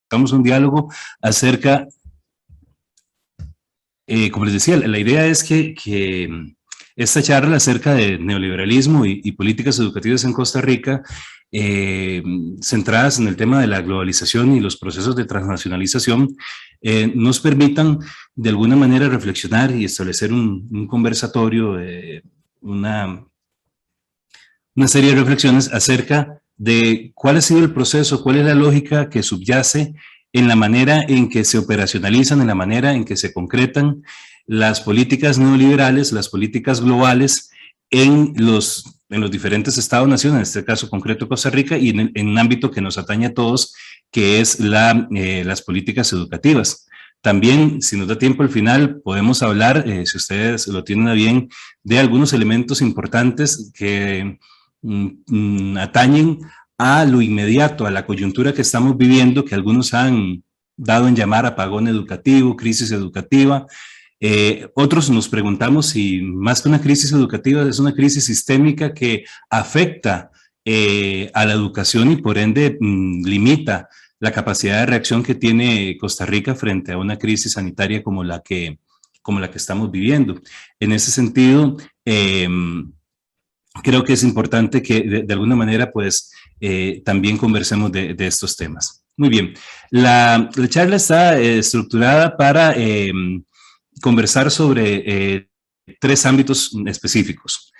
Buscamos un diálogo acerca, como les decía, la idea es que esta charla acerca de neoliberalismo y políticas educativas en Costa Rica, centradas en el tema de la globalización y los procesos de transnacionalización, nos permitan de alguna manera reflexionar y establecer un conversatorio, una serie de reflexiones acerca de cuál ha sido el proceso, cuál es la lógica que subyace en la manera en que se operacionalizan, en la manera en que se concretan las políticas neoliberales, las políticas globales en los diferentes estados-nación, en este caso concreto Costa Rica, y en un ámbito que nos atañe a todos, que es las políticas educativas. También, si nos da tiempo al final, podemos hablar, si ustedes lo tienen a bien, de algunos elementos importantes que atañen a lo inmediato, a la coyuntura que estamos viviendo, que algunos han dado en llamar apagón educativo, crisis educativa. Otros nos preguntamos si más que una crisis educativa es una crisis sistémica que afecta a la educación y por ende limita la capacidad de reacción que tiene Costa Rica frente a una crisis sanitaria como la que estamos viviendo. En ese sentido, creo que es importante que de alguna manera pues también conversemos de estos temas. Muy bien, la charla está estructurada para conversar sobre 3 ámbitos específicos.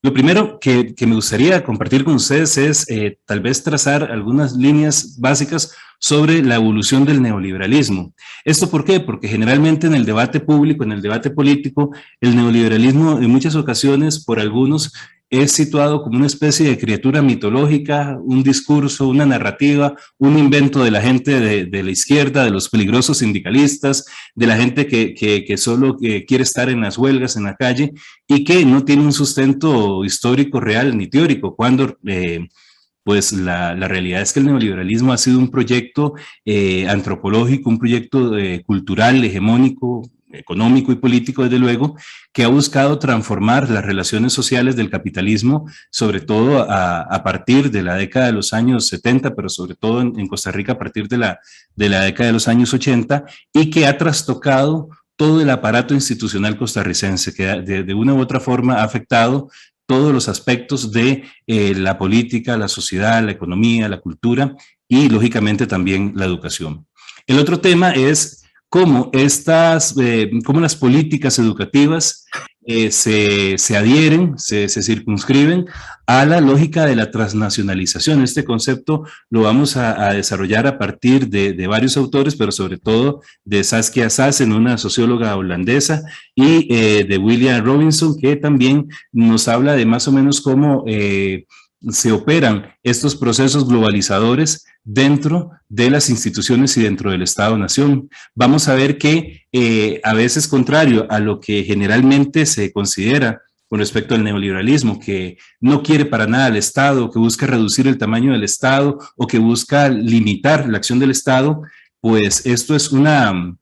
Lo primero que me gustaría compartir con ustedes es tal vez trazar algunas líneas básicas sobre la evolución del neoliberalismo. ¿Esto por qué? Porque generalmente en el debate público, en el debate político, el neoliberalismo en muchas ocasiones por algunos es situado como una especie de criatura mitológica, un discurso, una narrativa, un invento de la gente de la izquierda, de los peligrosos sindicalistas, de la gente que solo quiere estar en las huelgas, en la calle, y que no tiene un sustento histórico real ni teórico, cuando pues la realidad es que el neoliberalismo ha sido un proyecto antropológico, un proyecto cultural, hegemónico, económico y político, desde luego, que ha buscado transformar las relaciones sociales del capitalismo, sobre todo a partir de la década de los años 70, pero sobre todo en Costa Rica a partir de la década de los años 80, y que ha trastocado todo el aparato institucional costarricense, que de una u otra forma ha afectado todos los aspectos de la política, la sociedad, la economía, la cultura y, lógicamente, también la educación. El otro tema es cómo las políticas educativas se adhieren, se circunscriben a la lógica de la transnacionalización. Este concepto lo vamos a desarrollar a partir de varios autores, pero sobre todo de Saskia Sassen, una socióloga holandesa, y de William Robinson, que también nos habla de más o menos cómo se operan estos procesos globalizadores dentro de las instituciones y dentro del Estado-Nación. Vamos a ver que a veces, contrario a lo que generalmente se considera con respecto al neoliberalismo, que no quiere para nada al Estado, que busca reducir el tamaño del Estado o que busca limitar la acción del Estado, pues esto es una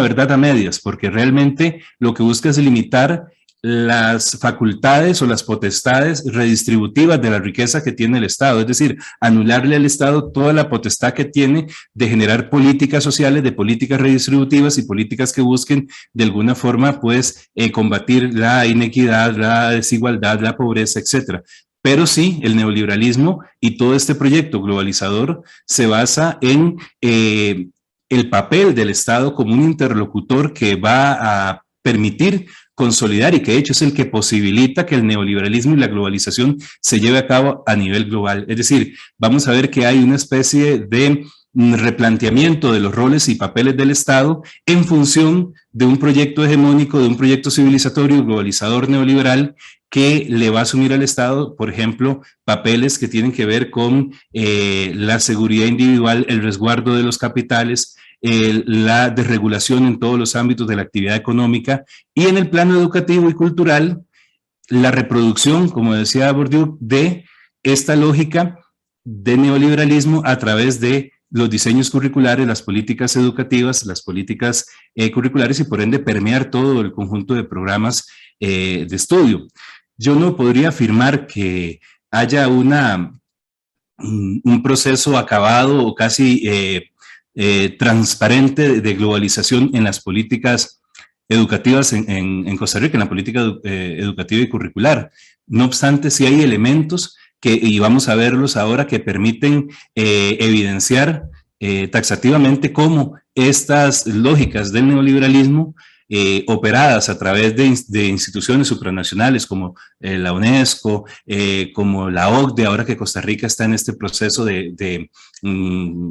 verdad a medias, porque realmente lo que busca es limitar las facultades o las potestades redistributivas de la riqueza que tiene el Estado, es decir, anularle al Estado toda la potestad que tiene de generar políticas sociales, de políticas redistributivas y políticas que busquen de alguna forma pues combatir la inequidad, la desigualdad, la pobreza, etcétera. Pero sí, el neoliberalismo y todo este proyecto globalizador se basa en el papel del Estado como un interlocutor que va a permitir consolidar y que de hecho es el que posibilita que el neoliberalismo y la globalización se lleve a cabo a nivel global. Es decir, vamos a ver que hay una especie de replanteamiento de los roles y papeles del Estado en función de un proyecto hegemónico, de un proyecto civilizatorio, globalizador, neoliberal, que le va a asumir al Estado, por ejemplo, papeles que tienen que ver con la seguridad individual, el resguardo de los capitales, la desregulación en todos los ámbitos de la actividad económica, y en el plano educativo y cultural, la reproducción, como decía Bourdieu, de esta lógica de neoliberalismo a través de los diseños curriculares, las políticas educativas, las políticas curriculares, y por ende permear todo el conjunto de programas de estudio. Yo no podría afirmar que haya un proceso acabado o casi transparente de globalización en las políticas educativas en Costa Rica, en la política educativa y curricular. No obstante, sí hay elementos y vamos a verlos ahora, que permiten evidenciar taxativamente cómo estas lógicas del neoliberalismo, operadas a través de instituciones supranacionales como la UNESCO, como la OCDE, ahora que Costa Rica está en este proceso de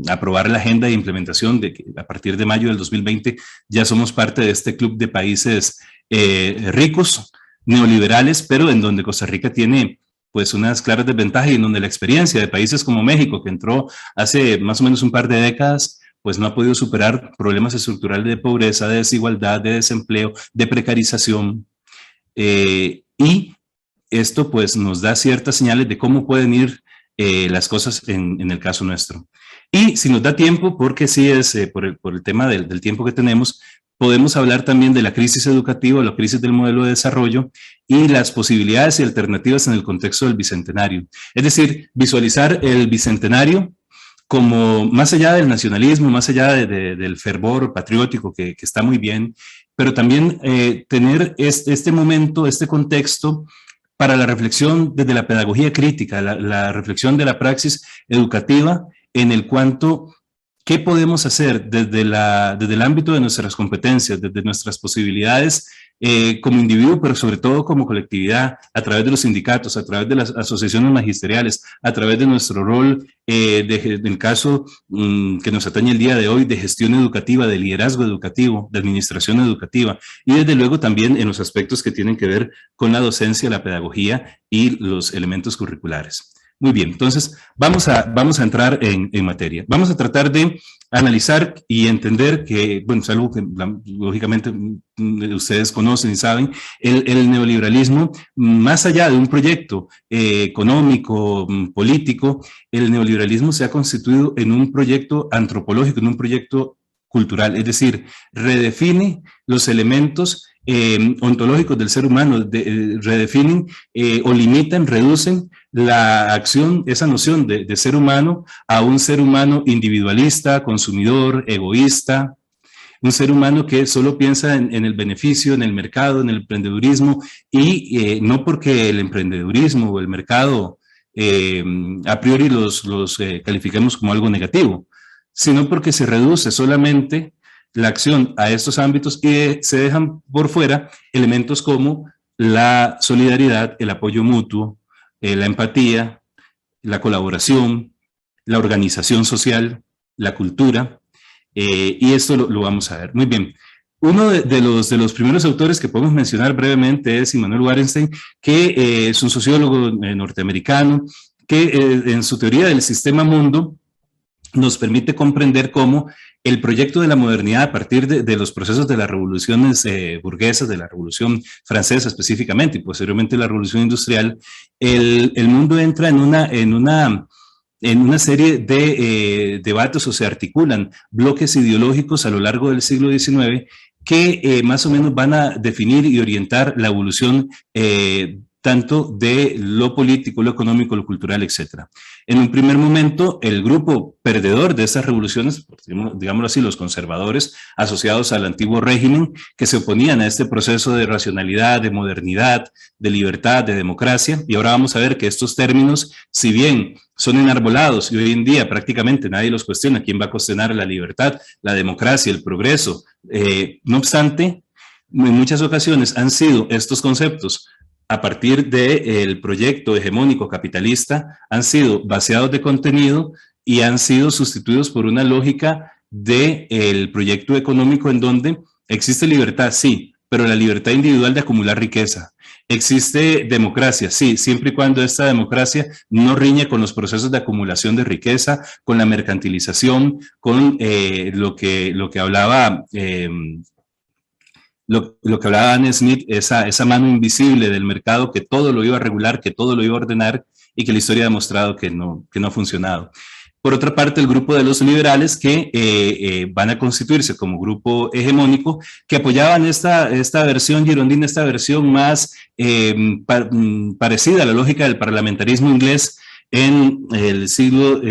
aprobar la agenda de implementación, de que a partir de mayo del 2020 ya somos parte de este club de países ricos, neoliberales, pero en donde Costa Rica tiene pues unas claras desventajas, y en donde la experiencia de países como México, que entró hace más o menos un par de décadas, pues no ha podido superar problemas estructurales de pobreza, de desigualdad, de desempleo, de precarización. Y esto pues nos da ciertas señales de cómo pueden ir las cosas en el caso nuestro. Y si nos da tiempo, porque sí es por el tema del tiempo que tenemos, podemos hablar también de la crisis educativa, la crisis del modelo de desarrollo y las posibilidades y alternativas en el contexto del Bicentenario. Es decir, visualizar el Bicentenario como más allá del nacionalismo, más allá del fervor patriótico que está muy bien, pero también tener este momento, este contexto para la reflexión desde la pedagogía crítica, la reflexión de la praxis educativa en el cuanto qué podemos hacer desde el ámbito de nuestras competencias, desde nuestras posibilidades como individuo, pero sobre todo como colectividad, a través de los sindicatos, a través de las asociaciones magisteriales, a través de nuestro rol, del caso que nos atañe el día de hoy, de gestión educativa, de liderazgo educativo, de administración educativa, y desde luego también en los aspectos que tienen que ver con la docencia, la pedagogía y los elementos curriculares. Muy bien, entonces vamos a entrar en materia. Vamos a tratar de analizar y entender que, bueno, es algo que lógicamente ustedes conocen y saben, el neoliberalismo, más allá de un proyecto económico, político, el neoliberalismo se ha constituido en un proyecto antropológico, en un proyecto cultural, es decir, redefine los elementos ontológicos del ser humano, redefinen o limitan, reducen la acción, esa noción de ser humano a un ser humano individualista, consumidor, egoísta, un ser humano que solo piensa en el beneficio, en el mercado, en el emprendedurismo, y no porque el emprendedurismo o el mercado a priori los califiquemos como algo negativo, sino porque se reduce solamente la acción a estos ámbitos y se dejan por fuera elementos como la solidaridad, el apoyo mutuo, la empatía, la colaboración, la organización social, la cultura, y esto lo vamos a ver. Muy bien. Uno de los primeros autores que podemos mencionar brevemente es Immanuel Wallerstein, que es un sociólogo norteamericano, que en su teoría del sistema mundo nos permite comprender cómo el proyecto de la modernidad a partir de los procesos de las revoluciones burguesas, de la Revolución Francesa específicamente y posteriormente la Revolución Industrial, el mundo entra en una serie de debates, o se articulan bloques ideológicos a lo largo del siglo XIX que más o menos van a definir y orientar la evolución tanto de lo político, lo económico, lo cultural, etc. En un primer momento, el grupo perdedor de esas revoluciones, digámoslo así, los conservadores asociados al antiguo régimen, que se oponían a este proceso de racionalidad, de modernidad, de libertad, de democracia, y ahora vamos a ver que estos términos, si bien son enarbolados y hoy en día prácticamente nadie los cuestiona, ¿quién va a cuestionar la libertad, la democracia, el progreso? No obstante, en muchas ocasiones han sido estos conceptos a partir del proyecto hegemónico capitalista, han sido vaciados de contenido y han sido sustituidos por una lógica del proyecto económico en donde existe libertad, sí, pero la libertad individual de acumular riqueza. Existe democracia, sí, siempre y cuando esta democracia no riñe con los procesos de acumulación de riqueza, con la mercantilización, con lo que hablaba lo que hablaba Adam Smith, esa mano invisible del mercado que todo lo iba a regular, que todo lo iba a ordenar y que la historia ha demostrado que no ha funcionado. Por otra parte, el grupo de los liberales que van a constituirse como grupo hegemónico, que apoyaban esta versión girondina, esta versión más parecida a la lógica del parlamentarismo inglés en el siglo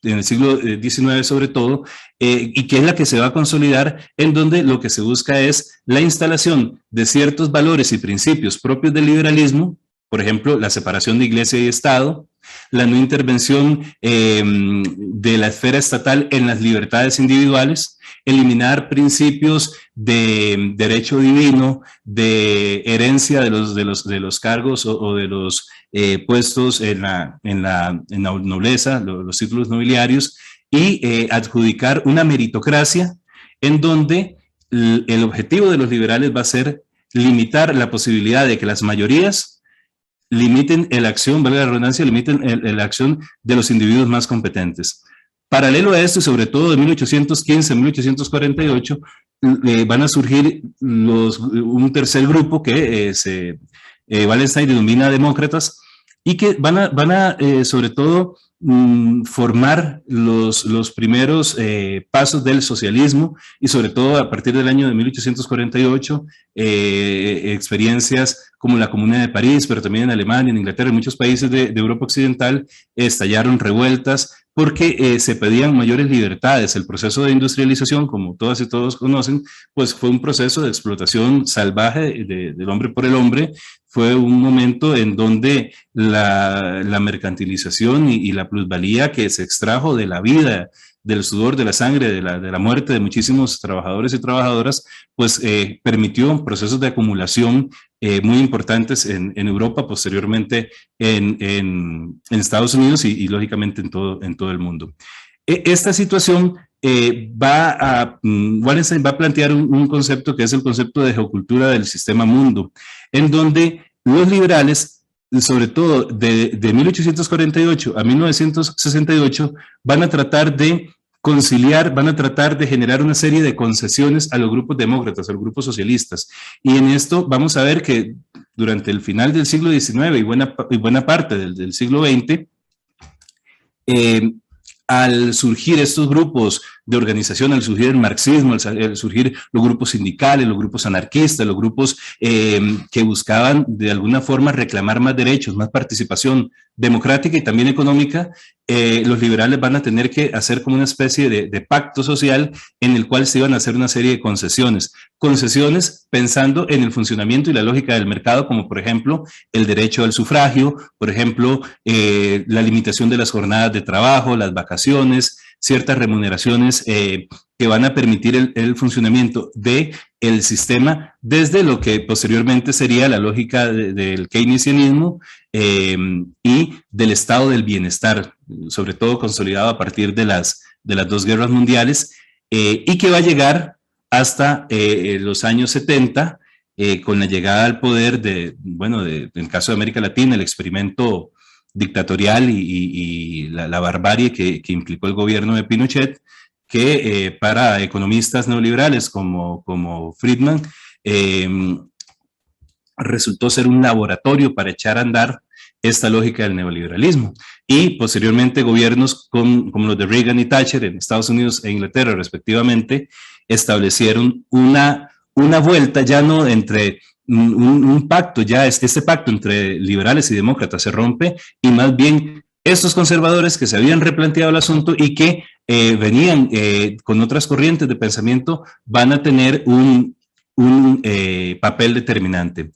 en el siglo XIX sobre todo, y que es la que se va a consolidar, en donde lo que se busca es la instalación de ciertos valores y principios propios del liberalismo, por ejemplo, la separación de iglesia y Estado, la no intervención de la esfera estatal en las libertades individuales, eliminar principios de derecho divino, de herencia de los cargos o de los puestos en la nobleza, los títulos nobiliarios, y adjudicar una meritocracia en donde el objetivo de los liberales va a ser limitar la posibilidad de que las mayorías limiten la acción, valga la redundancia, limiten la acción de los individuos más competentes. Paralelo a esto, y sobre todo de 1815 a 1848, van a surgir un tercer grupo que Wallenstein denomina demócratas, y que van a sobre todo, formar los primeros pasos del socialismo, y sobre todo a partir del año de 1848, experiencias como la Comuna de París, pero también en Alemania, en Inglaterra, en muchos países de Europa Occidental, estallaron revueltas porque se pedían mayores libertades. El proceso de industrialización, como todas y todos conocen, pues fue un proceso de explotación salvaje del hombre por el hombre. Fue un momento en donde la mercantilización y la plusvalía que se extrajo de la vida, del sudor, de la sangre, de la muerte de muchísimos trabajadores y trabajadoras, pues permitió procesos de acumulación muy importantes en Europa, posteriormente en Estados Unidos y lógicamente en todo el mundo. Esta situación Wallenstein va a plantear un concepto que es el concepto de geocultura del sistema mundo, en donde los liberales, sobre todo de 1848 a 1968, van a tratar de conciliar, van a tratar de generar una serie de concesiones a los grupos demócratas, a los grupos socialistas. Y en esto vamos a ver que durante el final del siglo XIX y buena parte del siglo XX, al surgir estos grupos de organización, al surgir el marxismo, al surgir los grupos sindicales, los grupos anarquistas, los grupos que buscaban de alguna forma reclamar más derechos, más participación democrática y también económica, los liberales van a tener que hacer como una especie de pacto social en el cual se iban a hacer una serie de concesiones pensando en el funcionamiento y la lógica del mercado, como por ejemplo el derecho al sufragio, por ejemplo la limitación de las jornadas de trabajo, las vacaciones, ciertas remuneraciones que van a permitir el funcionamiento del sistema desde lo que posteriormente sería la lógica del keynesianismo y del estado del bienestar, sobre todo consolidado a partir de las dos guerras mundiales, y que va a llegar hasta los años 70 con la llegada al poder en el caso de América Latina, el experimento dictatorial y la barbarie que implicó el gobierno de Pinochet, que para economistas neoliberales como Friedman resultó ser un laboratorio para echar a andar esta lógica del neoliberalismo. Y posteriormente gobiernos como los de Reagan y Thatcher en Estados Unidos e Inglaterra respectivamente establecieron una vuelta ya no entre un pacto, ya este pacto entre liberales y demócratas se rompe, y más bien estos conservadores que se habían replanteado el asunto y que venían con otras corrientes de pensamiento van a tener un papel determinante.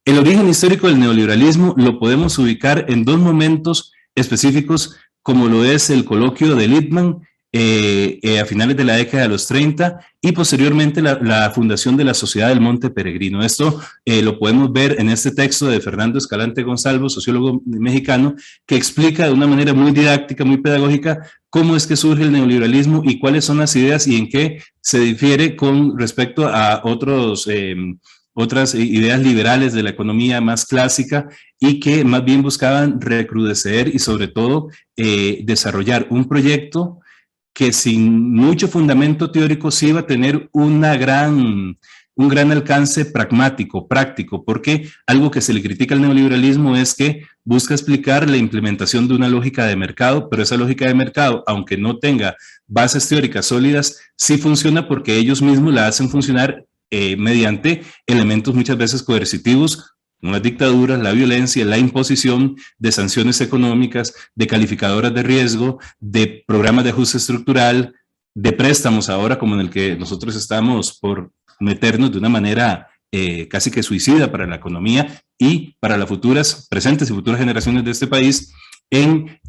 El origen histórico del neoliberalismo lo podemos ubicar en dos momentos específicos, como lo es el coloquio de Lippmann a finales de la década de los 30 y posteriormente la fundación de la Sociedad del Monte Peregrino. Esto lo podemos ver en este texto de Fernando Escalante Gonzalvo, sociólogo mexicano, que explica de una manera muy didáctica, muy pedagógica, cómo es que surge el neoliberalismo y cuáles son las ideas y en qué se difiere con respecto a otras ideas liberales de la economía más clásica y que más bien buscaban recrudecer y sobre todo desarrollar un proyecto que sin mucho fundamento teórico sí iba a tener un gran alcance pragmático, práctico, porque algo que se le critica al neoliberalismo es que busca explicar la implementación de una lógica de mercado, pero esa lógica de mercado, aunque no tenga bases teóricas sólidas, sí funciona porque ellos mismos la hacen funcionar mediante elementos muchas veces coercitivos con las dictaduras, la violencia, la imposición de sanciones económicas, de calificadoras de riesgo, de programas de ajuste estructural, de préstamos ahora como en el que nosotros estamos por meternos de una manera casi que suicida para la economía y para las futuras, presentes y futuras generaciones de este país, en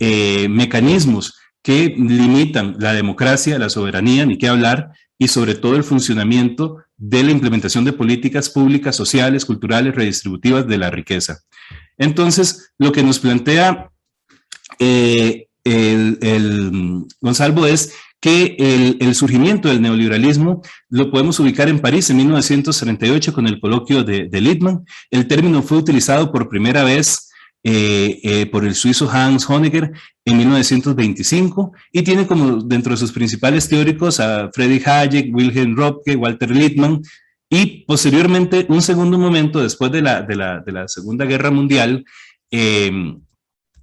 mecanismos que limitan la democracia, la soberanía, ni qué hablar, y sobre todo el funcionamiento de la implementación de políticas públicas, sociales, culturales, redistributivas de la riqueza. Entonces, lo que nos plantea Gonzalo es que el surgimiento del neoliberalismo lo podemos ubicar en París en 1938 con el coloquio de Lippmann. El término fue utilizado por primera vez por el suizo Hans Honegger en 1925 y tiene como dentro de sus principales teóricos a Friedrich Hayek, Wilhelm Röpke, Walter Lippmann y posteriormente un segundo momento después de la Segunda Guerra Mundial se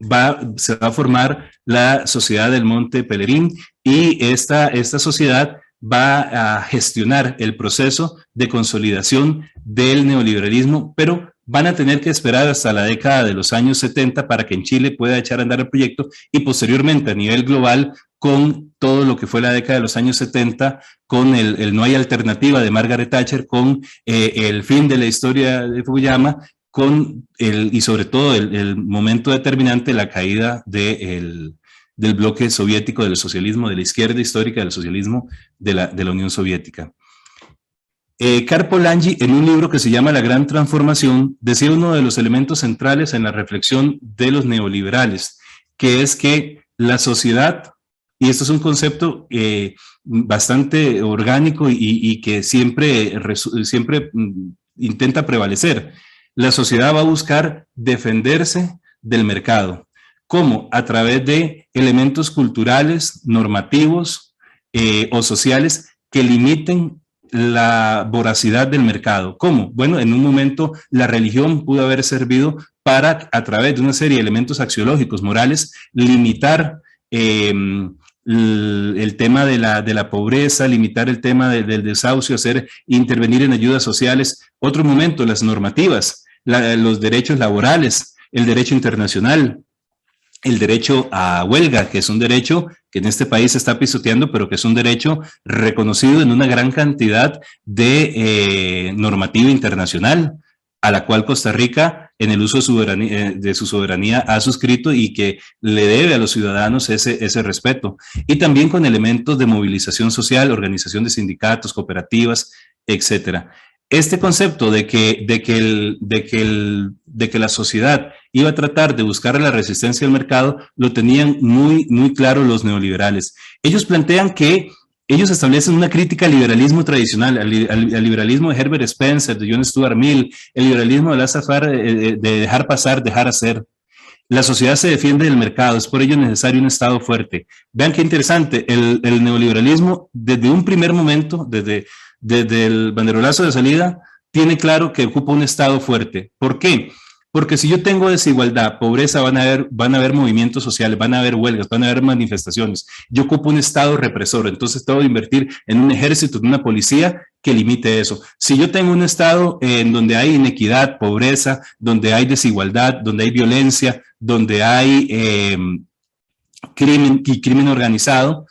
va a formar la Sociedad del Monte Pelerín y esta sociedad va a gestionar el proceso de consolidación del neoliberalismo, pero van a tener que esperar hasta la década de los años 70 para que en Chile pueda echar a andar el proyecto y posteriormente a nivel global con todo lo que fue la década de los años 70, con el No hay alternativa de Margaret Thatcher, con el fin de la historia de Fukuyama, y sobre todo el momento determinante, la caída del bloque soviético, del socialismo, de la izquierda histórica del socialismo de la Unión Soviética. Karl-Polanyi, en un libro que se llama La Gran Transformación, decía uno de los elementos centrales en la reflexión de los neoliberales, que es que la sociedad, y esto es un concepto bastante orgánico y que siempre intenta prevalecer, la sociedad va a buscar defenderse del mercado. ¿Cómo? A través de elementos culturales, normativos o sociales que limiten la voracidad del mercado. ¿Cómo? Bueno, en un momento la religión pudo haber servido para, a través de una serie de elementos axiológicos, morales, limitar el tema de la pobreza, limitar el tema del desahucio, intervenir en ayudas sociales. Otro momento, las normativas, los derechos laborales, el derecho internacional, el derecho a huelga, que es un derecho que en este país se está pisoteando, pero que es un derecho reconocido en una gran cantidad de normativa internacional, a la cual Costa Rica, en el uso de su soberanía, ha suscrito y que le debe a los ciudadanos ese respeto. Y también con elementos de movilización social, organización de sindicatos, cooperativas, etcétera. Este concepto de que la sociedad iba a tratar de buscar la resistencia al mercado lo tenían muy, muy claro los neoliberales. Ellos plantean que ellos establecen una crítica al liberalismo tradicional, al liberalismo de Herbert Spencer, de John Stuart Mill, el liberalismo de Laissez-faire, de dejar pasar, dejar hacer. La sociedad se defiende del mercado, es por ello necesario un Estado fuerte. Vean qué interesante, el neoliberalismo desde un primer momento, desde el banderolazo de salida, tiene claro que ocupa un Estado fuerte. ¿Por qué? Porque si yo tengo desigualdad, pobreza, van a haber movimientos sociales, van a haber huelgas, van a haber manifestaciones. Yo ocupo un Estado represor, entonces tengo que invertir en un ejército, en una policía que limite eso. Si yo tengo un Estado en donde hay inequidad, pobreza, donde hay desigualdad, donde hay violencia, donde hay crimen organizado,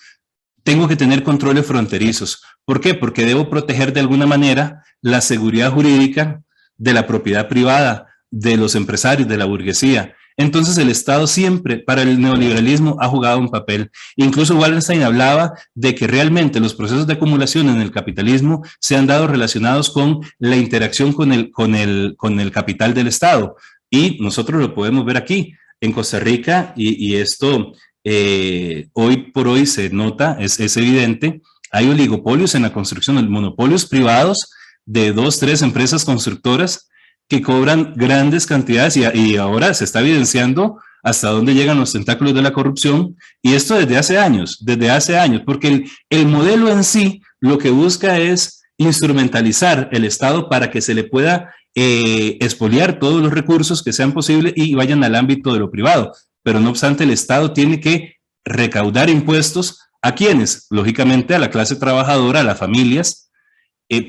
tengo que tener controles fronterizos. ¿Por qué? Porque debo proteger de alguna manera la seguridad jurídica de la propiedad privada, de los empresarios, de la burguesía. Entonces el Estado siempre, para el neoliberalismo, ha jugado un papel. Incluso Wallenstein hablaba de que realmente los procesos de acumulación en el capitalismo se han dado relacionados con la interacción con el capital del Estado. Y nosotros lo podemos ver aquí, en Costa Rica, y esto hoy por hoy se nota, es evidente. Hay oligopolios en la construcción, monopolios privados de 2, 3 empresas constructoras que cobran grandes cantidades y ahora se está evidenciando hasta dónde llegan los tentáculos de la corrupción, y esto desde hace años, porque el modelo en sí lo que busca es instrumentalizar el Estado para que se le pueda expoliar todos los recursos que sean posibles y vayan al ámbito de lo privado, pero no obstante el Estado tiene que recaudar impuestos. ¿A quiénes? Lógicamente a la clase trabajadora, a las familias,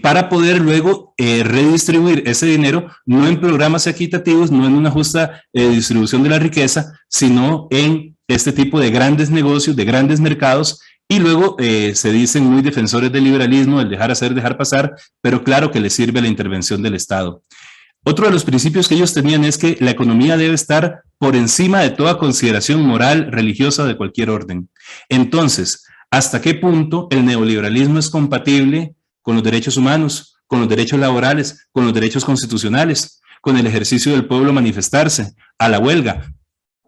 para poder luego redistribuir ese dinero, no en programas equitativos, no en una justa distribución de la riqueza, sino en este tipo de grandes negocios, de grandes mercados, y luego se dicen muy defensores del liberalismo, del dejar hacer, dejar pasar, pero claro que les sirve la intervención del Estado. Otro de los principios que ellos tenían es que la economía debe estar por encima de toda consideración moral, religiosa de cualquier orden. Entonces, ¿hasta qué punto el neoliberalismo es compatible con los derechos humanos, con los derechos laborales, con los derechos constitucionales, con el ejercicio del pueblo a manifestarse, a la huelga?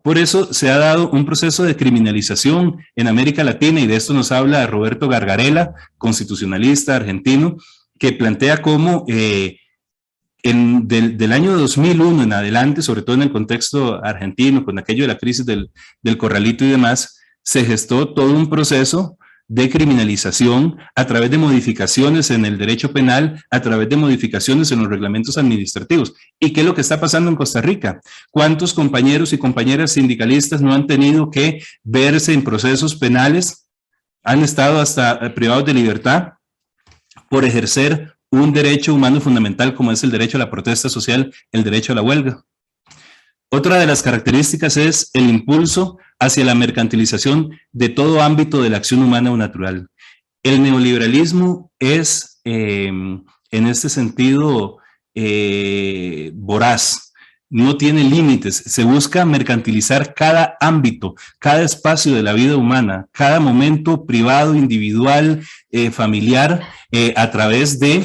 Por eso se ha dado un proceso de criminalización en América Latina, y de esto nos habla Roberto Gargarella, constitucionalista argentino, que plantea cómo del año 2001 en adelante, sobre todo en el contexto argentino, con aquello de la crisis del corralito y demás, se gestó todo un proceso de criminalización a través de modificaciones en el derecho penal, a través de modificaciones en los reglamentos administrativos. ¿Y qué es lo que está pasando en Costa Rica? ¿Cuántos compañeros y compañeras sindicalistas no han tenido que verse en procesos penales, han estado hasta privados de libertad por ejercer un derecho humano fundamental como es el derecho a la protesta social, el derecho a la huelga? Otra de las características es el impulso hacia la mercantilización de todo ámbito de la acción humana o natural. El neoliberalismo es, en este sentido, voraz, no tiene límites, se busca mercantilizar cada ámbito, cada espacio de la vida humana, cada momento privado, individual, familiar, a través de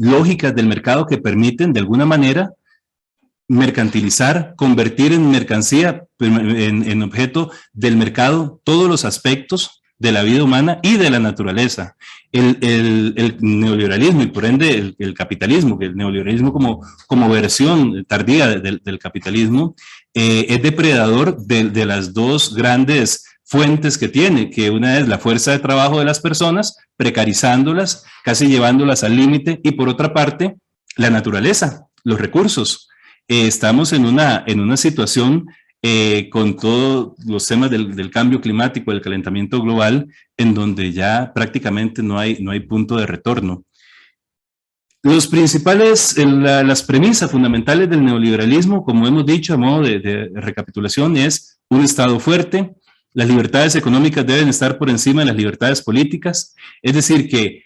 lógicas del mercado que permiten, de alguna manera, mercantilizar, convertir en mercancía, en objeto del mercado, todos los aspectos de la vida humana y de la naturaleza. El neoliberalismo y por ende el capitalismo, que el neoliberalismo como versión tardía del capitalismo, es depredador de las dos grandes fuentes que tiene, que una es la fuerza de trabajo de las personas, precarizándolas, casi llevándolas al límite, y por otra parte, la naturaleza, los recursos. Estamos en una situación con todos los temas del cambio climático, del calentamiento global, en donde ya prácticamente no hay punto de retorno. Las premisas fundamentales del neoliberalismo, como hemos dicho a modo de recapitulación, es un Estado fuerte, las libertades económicas deben estar por encima de las libertades políticas. Es decir, ¿qué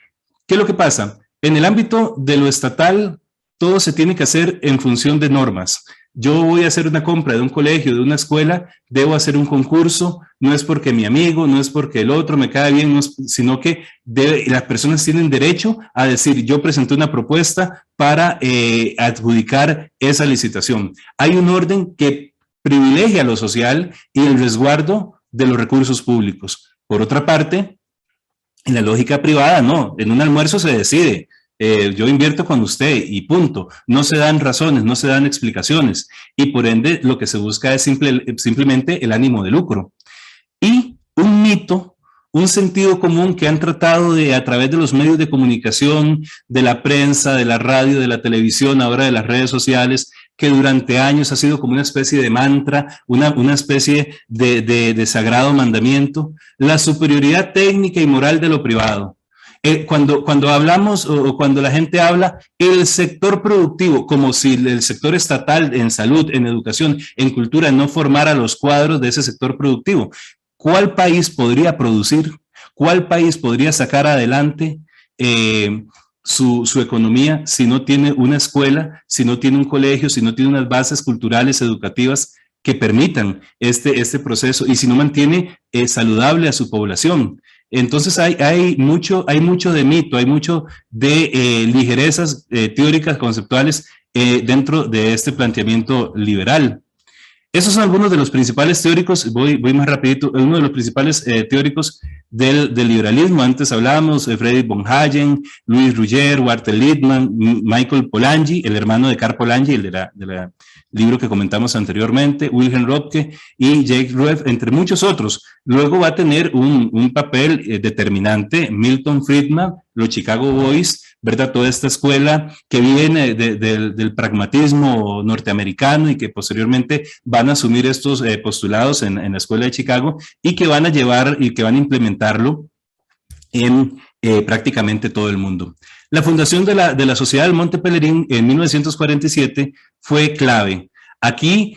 es lo que pasa? En el ámbito de lo estatal, todo se tiene que hacer en función de normas. Yo voy a hacer una compra de un colegio, de una escuela, debo hacer un concurso, no es porque mi amigo, no es porque el otro me cae bien, no es, sino que las personas tienen derecho a decir, yo presenté una propuesta para adjudicar esa licitación. Hay un orden que privilegia lo social y el resguardo de los recursos públicos. Por otra parte, en la lógica privada, no, en un almuerzo se decide, yo invierto con usted y punto. No se dan razones, no se dan explicaciones, y por ende lo que se busca es simplemente el ánimo de lucro. Y un mito, un sentido común que han tratado de, a través de los medios de comunicación, de la prensa, de la radio, de la televisión, ahora de las redes sociales, que durante años ha sido como una especie de mantra, una especie de sagrado mandamiento, la superioridad técnica y moral de lo privado. Cuando hablamos o cuando la gente habla, el sector productivo, como si el sector estatal en salud, en educación, en cultura, no formara los cuadros de ese sector productivo. ¿Cuál país podría producir? ¿Cuál país podría sacar adelante su economía si no tiene una escuela, si no tiene un colegio, si no tiene unas bases culturales, educativas que permitan este proceso, y si no mantiene saludable a su población? Entonces hay mucho de mito, hay mucho de ligerezas teóricas, conceptuales dentro de este planteamiento liberal. Esos son algunos de los principales teóricos, voy más rapidito, uno de los principales teóricos del liberalismo. Antes hablábamos de Friedrich von Hayek, Louis Ruger, Walter Lippmann, Michael Polanyi, el hermano de Karl Polanyi, el de libro que comentamos anteriormente, Wilhelm Röpke y Jacques Rueff, entre muchos otros. Luego va a tener un papel determinante Milton Friedman, los Chicago Boys, ¿verdad? Toda esta escuela que viene del pragmatismo norteamericano y que posteriormente van a asumir estos postulados en la escuela de Chicago, y que van a llevar y que van a implementarlo en prácticamente todo el mundo. La fundación de la Sociedad del Monte Pelerín en 1947 fue clave. Aquí,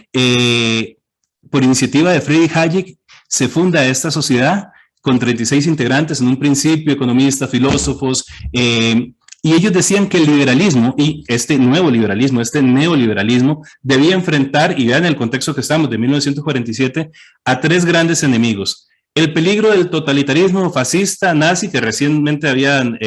por iniciativa de Friedrich Hayek, se funda esta sociedad con 36 integrantes, en un principio economistas, filósofos, y ellos decían que el liberalismo y este nuevo liberalismo, este neoliberalismo, debía enfrentar, y vean el contexto que estamos, de 1947, a tres grandes enemigos. El peligro del totalitarismo fascista nazi que recientemente habían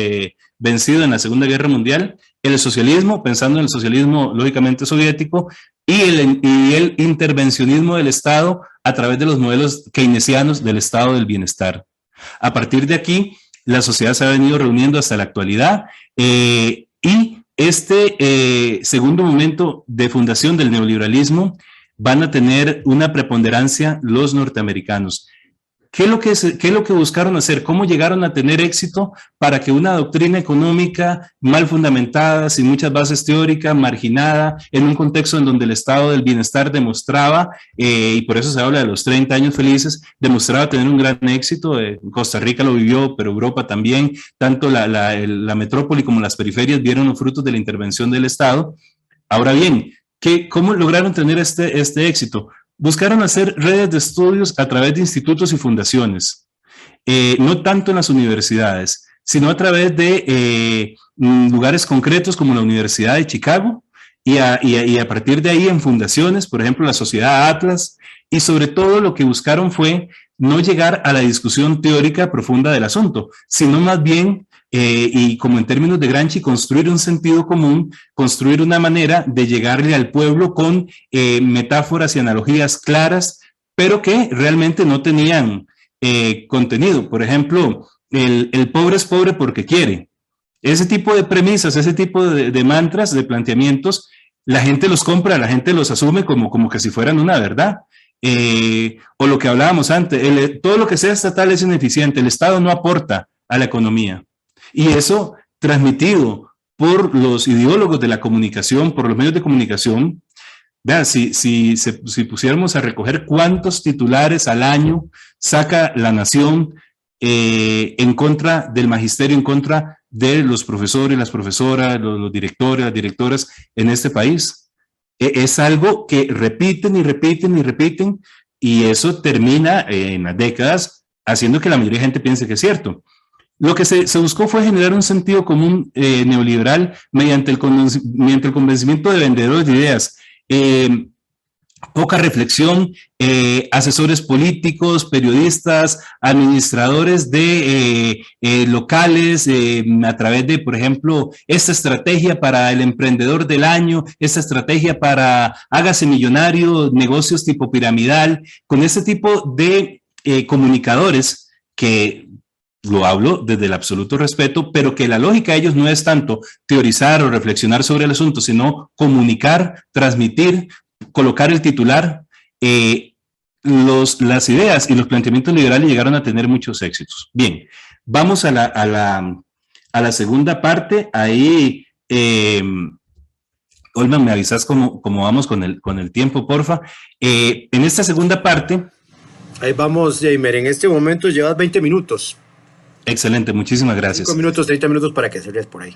vencido en la Segunda Guerra Mundial, el socialismo, pensando en el socialismo lógicamente soviético, y el intervencionismo del Estado a través de los modelos keynesianos del Estado del bienestar. A partir de aquí, la sociedad se ha venido reuniendo hasta la actualidad y este segundo momento de fundación del neoliberalismo van a tener una preponderancia los norteamericanos. ¿Qué es lo que buscaron hacer? ¿Cómo llegaron a tener éxito para que una doctrina económica mal fundamentada, sin muchas bases teóricas, marginada, en un contexto en donde el estado del bienestar demostraba, y por eso se habla de los 30 años felices, demostraba tener un gran éxito? Costa Rica lo vivió, pero Europa también, tanto la metrópoli como las periferias vieron los frutos de la intervención del Estado. Ahora bien, ¿cómo lograron tener este éxito? Buscaron hacer redes de estudios a través de institutos y fundaciones, no tanto en las universidades, sino a través de lugares concretos como la Universidad de Chicago y a partir de ahí en fundaciones, por ejemplo, la Sociedad Atlas, y sobre todo lo que buscaron fue no llegar a la discusión teórica profunda del asunto, sino más bien y como en términos de Gramsci, construir un sentido común, construir una manera de llegarle al pueblo con metáforas y analogías claras, pero que realmente no tenían contenido. Por ejemplo, el pobre es pobre porque quiere. Ese tipo de premisas, ese tipo de mantras, de planteamientos, la gente los compra, la gente los asume como que si fueran una verdad. O lo que hablábamos antes, todo lo que sea estatal es ineficiente, el Estado no aporta a la economía. Y eso transmitido por los ideólogos de la comunicación, por los medios de comunicación. Vean, si pusiéramos a recoger cuántos titulares al año saca La Nación en contra del magisterio, en contra de los profesores, las profesoras, los directores, las directoras en este país. Es algo que repiten y repiten y repiten, y eso termina en las décadas haciendo que la mayoría de gente piense que es cierto. Lo que se buscó fue generar un sentido común neoliberal mediante el convencimiento de vendedores de ideas. Poca reflexión, asesores políticos, periodistas, administradores de locales, a través de, por ejemplo, esta estrategia para el emprendedor del año, esta estrategia para hágase millonario, negocios tipo piramidal, con este tipo de comunicadores que lo hablo desde el absoluto respeto, pero que la lógica de ellos no es tanto teorizar o reflexionar sobre el asunto, sino comunicar, transmitir, colocar el titular. Las ideas y los planteamientos liberales llegaron a tener muchos éxitos. Bien, vamos a la segunda parte. Ahí, Olman, me avisas cómo vamos con el tiempo, porfa. En esta segunda parte... Ahí vamos, Jamer. En este momento llevas 20 minutos. Excelente, muchísimas gracias. 5 minutos, 30 minutos para que salgas por ahí.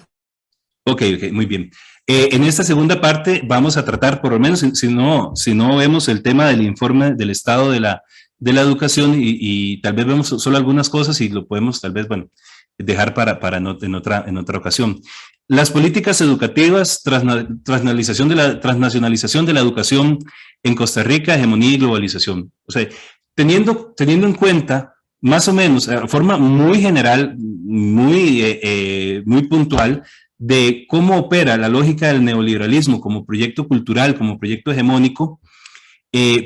Ok, muy bien. En esta segunda parte vamos a tratar, por lo menos, si no vemos el tema del informe del estado de la educación y tal vez vemos solo algunas cosas y lo podemos tal vez, dejar para en otra ocasión. Las políticas educativas, transnacionalización de la educación en Costa Rica, hegemonía y globalización. O sea, teniendo en cuenta más o menos, de forma muy general, muy puntual, de cómo opera la lógica del neoliberalismo como proyecto cultural, como proyecto hegemónico,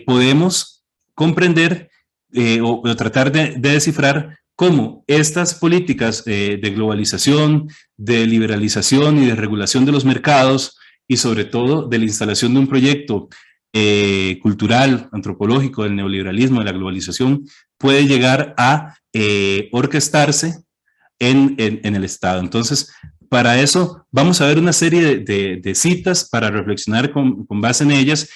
podemos comprender o tratar de descifrar cómo estas políticas de globalización, de liberalización y de regulación de los mercados, y sobre todo de la instalación de un proyecto cultural, antropológico del neoliberalismo, de la globalización, puede llegar a orquestarse en el Estado. Entonces, para eso vamos a ver una serie de citas para reflexionar con base en ellas,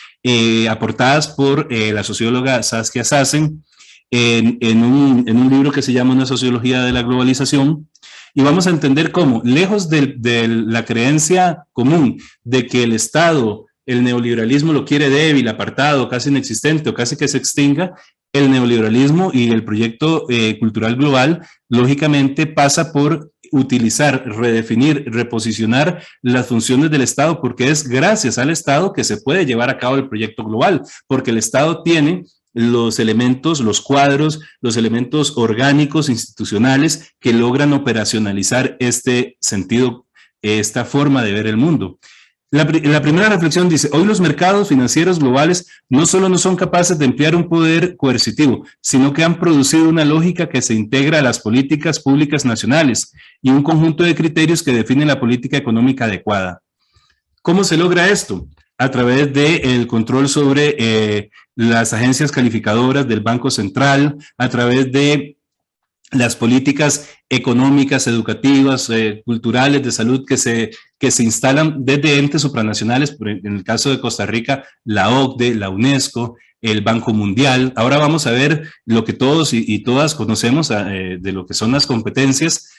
aportadas por la socióloga Saskia Sassen, en un libro que se llama Una sociología de la globalización, y vamos a entender cómo, lejos de la creencia común de que el Estado, el neoliberalismo lo quiere débil, apartado, casi inexistente o casi que se extinga, el neoliberalismo y el proyecto cultural global, lógicamente pasa por utilizar, redefinir, reposicionar las funciones del Estado, porque es gracias al Estado que se puede llevar a cabo el proyecto global, porque el Estado tiene los elementos, los cuadros, los elementos orgánicos, institucionales, que logran operacionalizar este sentido, esta forma de ver el mundo. La primera reflexión dice, hoy los mercados financieros globales no solo no son capaces de emplear un poder coercitivo, sino que han producido una lógica que se integra a las políticas públicas nacionales y un conjunto de criterios que definen la política económica adecuada. ¿Cómo se logra esto? A través del control sobre las agencias calificadoras del Banco Central, a través de las políticas económicas, educativas, culturales, de salud que se instalan desde entes supranacionales, en el caso de Costa Rica, la OCDE, la UNESCO, el Banco Mundial. Ahora vamos a ver lo que todos y todas conocemos de lo que son las competencias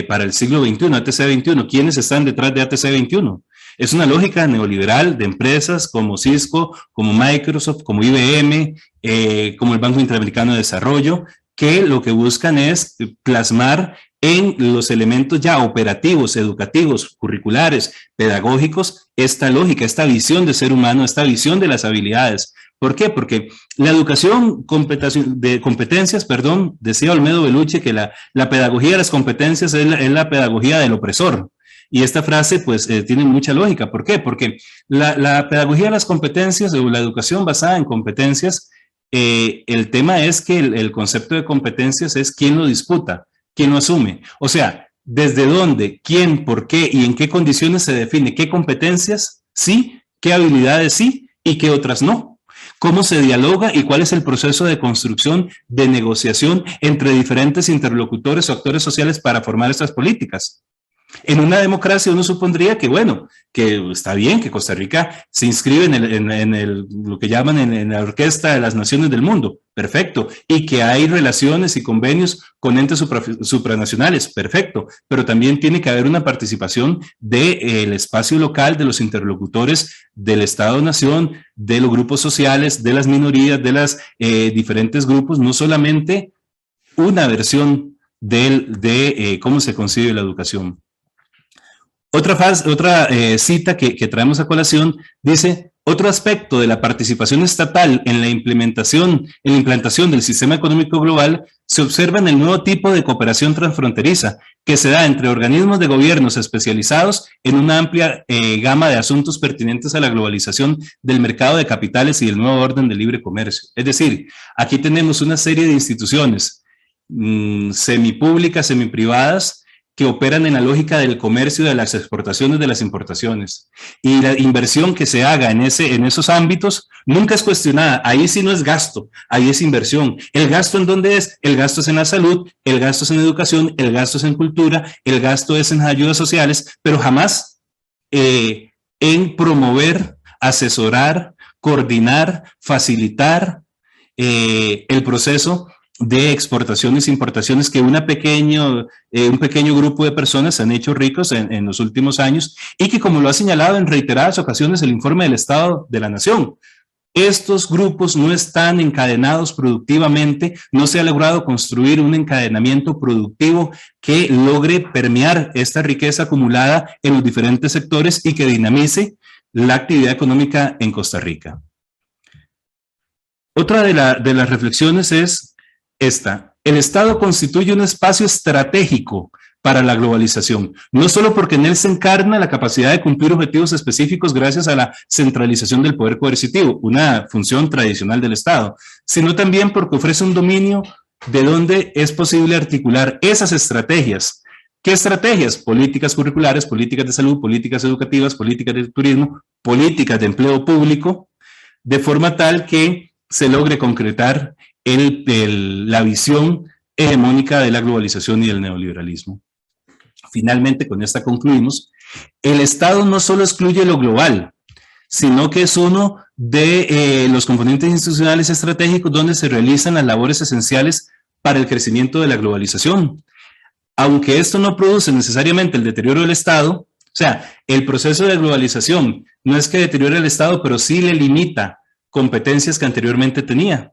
para el siglo XXI, ATC 21. ¿Quiénes están detrás de ATC 21? Es una lógica neoliberal de empresas como Cisco, como Microsoft, como IBM, como el Banco Interamericano de Desarrollo, que lo que buscan es plasmar en los elementos ya operativos, educativos, curriculares, pedagógicos, esta lógica, esta visión de ser humano, esta visión de las habilidades. ¿Por qué? Porque la educación de competencias, decía Olmedo Bellucci que la pedagogía de las competencias es la pedagogía del opresor. Y esta frase pues tiene mucha lógica. ¿Por qué? Porque la pedagogía de las competencias o la educación basada en competencias, el tema es que el concepto de competencias es quién lo disputa, quién lo asume. O sea, desde dónde, quién, por qué y en qué condiciones se define qué competencias sí, qué habilidades sí y qué otras no. Cómo se dialoga y cuál es el proceso de construcción, de negociación entre diferentes interlocutores o actores sociales para formar estas políticas. En una democracia uno supondría que, bueno, que está bien que Costa Rica se inscribe en lo que llaman en la orquesta de las naciones del mundo, perfecto, y que hay relaciones y convenios con entes supranacionales, perfecto, pero también tiene que haber una participación del espacio local, de los interlocutores del Estado-Nación, de los grupos sociales, de las minorías, de los diferentes grupos, no solamente una versión de cómo se concibe la educación. Otra cita que traemos a colación dice, otro aspecto de la participación estatal en la implantación del sistema económico global se observa en el nuevo tipo de cooperación transfronteriza que se da entre organismos de gobiernos especializados en una amplia gama de asuntos pertinentes a la globalización del mercado de capitales y el nuevo orden de libre comercio. Es decir, aquí tenemos una serie de instituciones semipúblicas, semiprivadas, que operan en la lógica del comercio, de las exportaciones, de las importaciones. Y la inversión que se haga en esos ámbitos nunca es cuestionada. Ahí sí no es gasto, ahí es inversión. ¿El gasto en dónde es? El gasto es en la salud, el gasto es en educación, el gasto es en cultura, el gasto es en ayudas sociales, pero jamás en promover, asesorar, coordinar, facilitar el proceso de exportaciones e importaciones que un pequeño grupo de personas se han hecho ricos en los últimos años y que, como lo ha señalado en reiteradas ocasiones el informe del Estado de la Nación, estos grupos no están encadenados productivamente, no se ha logrado construir un encadenamiento productivo que logre permear esta riqueza acumulada en los diferentes sectores y que dinamice la actividad económica en Costa Rica. Otra de las reflexiones es esta: el Estado constituye un espacio estratégico para la globalización, no solo porque en él se encarna la capacidad de cumplir objetivos específicos gracias a la centralización del poder coercitivo, una función tradicional del Estado, sino también porque ofrece un dominio de donde es posible articular esas estrategias. ¿Qué estrategias? Políticas curriculares, políticas de salud, políticas educativas, políticas de turismo, políticas de empleo público, de forma tal que se logre concretar la visión hegemónica de la globalización y del neoliberalismo. Finalmente, con esta concluimos, el Estado no solo excluye lo global, sino que es uno de los componentes institucionales estratégicos donde se realizan las labores esenciales para el crecimiento de la globalización. Aunque esto no produce necesariamente el deterioro del Estado, o sea, el proceso de globalización no es que deteriore el Estado, pero sí le limita competencias que anteriormente tenía.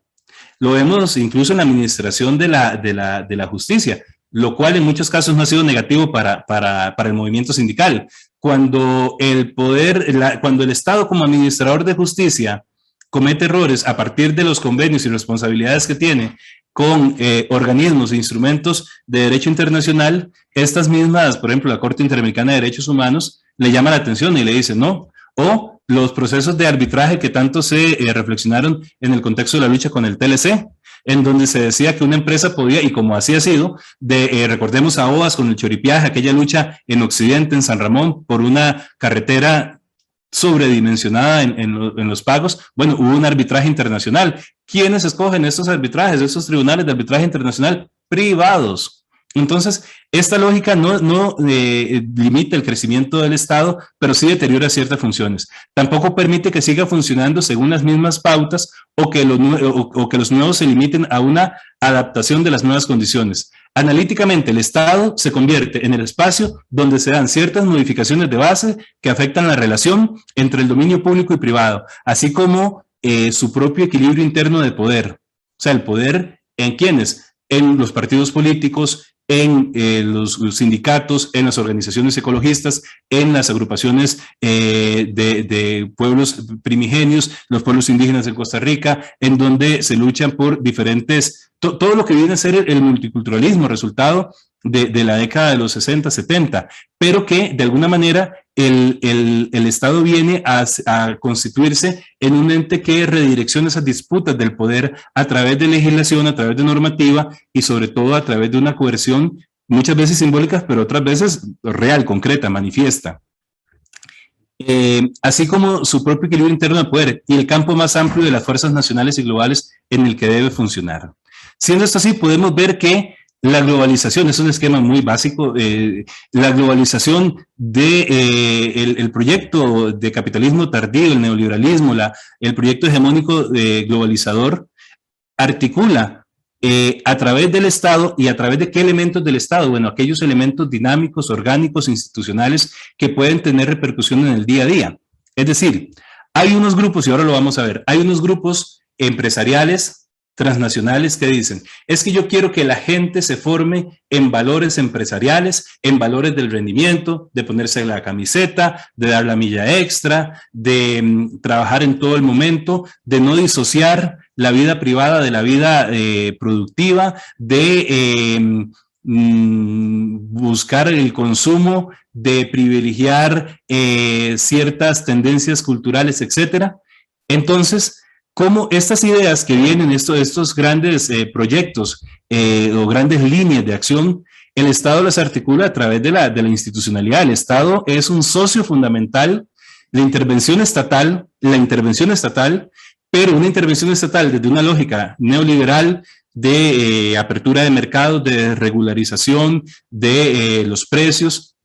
Lo vemos incluso en la administración de la justicia, lo cual en muchos casos no ha sido negativo para el movimiento sindical. Cuando cuando el Estado como administrador de justicia comete errores a partir de los convenios y responsabilidades que tiene con organismos e instrumentos de derecho internacional, estas mismas, por ejemplo, la Corte Interamericana de Derechos Humanos, le llama la atención y le dice no. O los procesos de arbitraje que tanto se reflexionaron en el contexto de la lucha con el TLC, en donde se decía que una empresa podía, y como así ha sido, recordemos a OAS con el choripiaje, aquella lucha en Occidente, en San Ramón, por una carretera sobredimensionada en los pagos. Bueno, hubo un arbitraje internacional. ¿Quiénes escogen estos arbitrajes, estos tribunales de arbitraje internacional? Privados. Entonces, esta lógica no limita el crecimiento del Estado, pero sí deteriora ciertas funciones. Tampoco permite que siga funcionando según las mismas pautas o que los nuevos se limiten a una adaptación de las nuevas condiciones. Analíticamente, el Estado se convierte en el espacio donde se dan ciertas modificaciones de base que afectan la relación entre el dominio público y privado, así como su propio equilibrio interno de poder. O sea, el poder en quiénes, en los partidos políticos, en los sindicatos, en las organizaciones ecologistas, en las agrupaciones de pueblos primigenios, los pueblos indígenas de Costa Rica, en donde se luchan por diferentes, todo lo que viene a ser el multiculturalismo, resultado de la década de los 60, 70, pero que de alguna manera el Estado viene a constituirse en un ente que redirecciona esas disputas del poder a través de legislación, a través de normativa y sobre todo a través de una coerción muchas veces simbólica, pero otras veces real, concreta, manifiesta. Así como su propio equilibrio interno de poder y el campo más amplio de las fuerzas nacionales y globales en el que debe funcionar. Siendo esto así, podemos ver que la globalización es un esquema muy básico. La globalización el proyecto de capitalismo tardío, el neoliberalismo, el proyecto hegemónico globalizador, articula a través del Estado y a través de qué elementos del Estado. Bueno, aquellos elementos dinámicos, orgánicos, institucionales que pueden tener repercusión en el día a día. Es decir, hay unos grupos, y ahora lo vamos a ver, hay unos grupos empresariales transnacionales que dicen, es que yo quiero que la gente se forme en valores empresariales, en valores del rendimiento, de ponerse la camiseta, de dar la milla extra, de trabajar en todo el momento, de no disociar la vida privada de la vida productiva, de buscar el consumo, de privilegiar ciertas tendencias culturales, etcétera. Entonces, cómo estas ideas que vienen, estos grandes proyectos o grandes líneas de acción, el Estado las articula a través de la institucionalidad. El Estado es un socio fundamental, la intervención estatal, pero una intervención estatal desde una lógica neoliberal de apertura de mercados, de regularización de los precios,